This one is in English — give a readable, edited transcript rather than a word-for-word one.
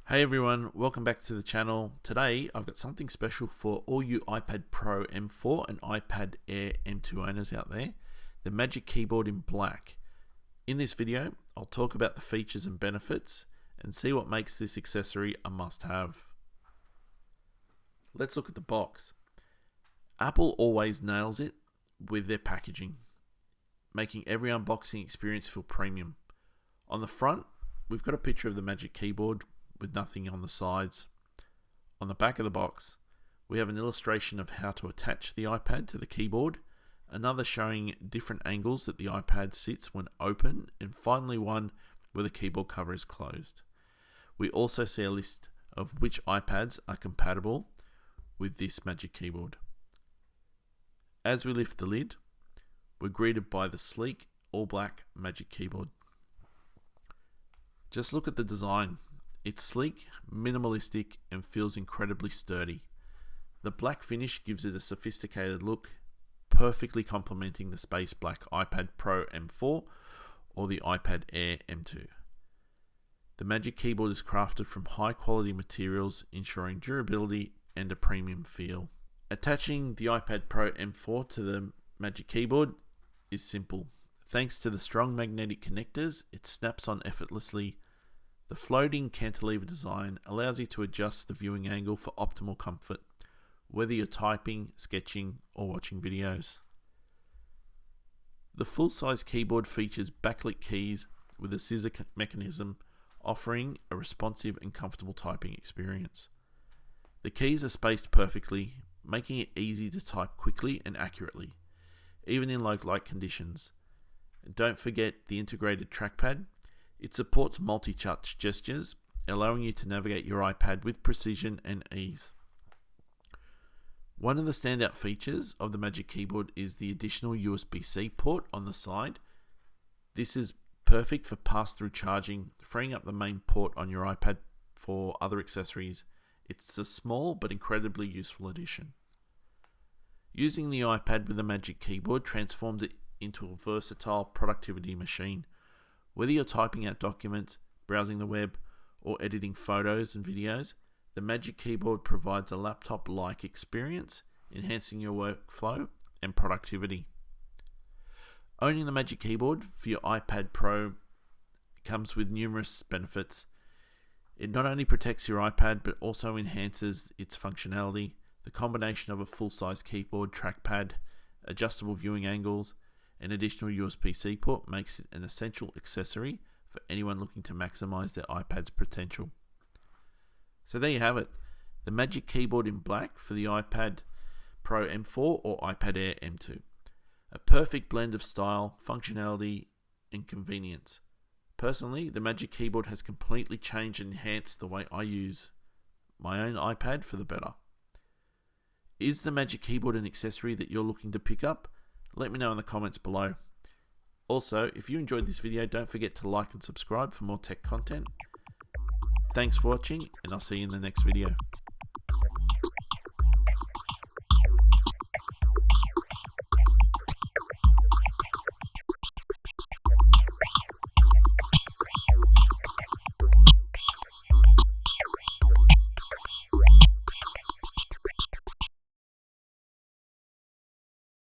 Hey everyone, welcome back to the channel. Today I've got something special for all you iPad Pro M4 and iPad Air M2 owners out there. The Magic Keyboard in black. In this video, I'll talk about the features and benefits and see what makes this accessory a must-have. Let's look at the box. Apple always nails it with their packaging, making every unboxing experience feel premium. On the front, we've got a picture of the Magic Keyboard with nothing on the sides. On the back of the box, we have an illustration of how to attach the iPad to the keyboard, another showing different angles that the iPad sits when open, and finally one where the keyboard cover is closed. We also see a list of which iPads are compatible with this Magic Keyboard. As we lift the lid, we're greeted by the sleek all-black Magic Keyboard. Just look at the design. It's sleek, minimalistic, and feels incredibly sturdy. The black finish gives it a sophisticated look, perfectly complementing the space black iPad Pro M4 or the iPad Air M2. The Magic Keyboard is crafted from high quality materials, ensuring durability and a premium feel. Attaching the iPad Pro M4 to the Magic Keyboard is simple. Thanks to the strong magnetic connectors, it snaps on effortlessly. The floating cantilever design allows you to adjust the viewing angle for optimal comfort, whether you're typing, sketching, or watching videos. The full-size keyboard features backlit keys with a scissor mechanism, offering a responsive and comfortable typing experience. The keys are spaced perfectly, making it easy to type quickly and accurately, even in low light conditions. And don't forget the integrated trackpad. It supports multi-touch gestures, allowing you to navigate your iPad with precision and ease. One of the standout features of the Magic Keyboard is the additional USB-C port on the side. This is perfect for pass-through charging, freeing up the main port on your iPad for other accessories. It's a small but incredibly useful addition. Using the iPad with the Magic Keyboard transforms it into a versatile productivity machine. Whether you're typing out documents, browsing the web, or editing photos and videos, the Magic Keyboard provides a laptop-like experience, enhancing your workflow and productivity. Owning the Magic Keyboard for your iPad Pro comes with numerous benefits. It not only protects your iPad, but also enhances its functionality. The combination of a full-size keyboard, trackpad, adjustable viewing angles, an additional USB-C port makes it an essential accessory for anyone looking to maximize their iPad's potential. So there you have it, the Magic Keyboard in black for the iPad Pro M4 or iPad Air M2. A perfect blend of style, functionality, and convenience. Personally, the Magic Keyboard has completely changed and enhanced the way I use my own iPad for the better. Is the Magic Keyboard an accessory that you're looking to pick up? Let me know in the comments below. Also, if you enjoyed this video, don't forget to like and subscribe for more tech content. Thanks for watching, and I'll see you in the next video.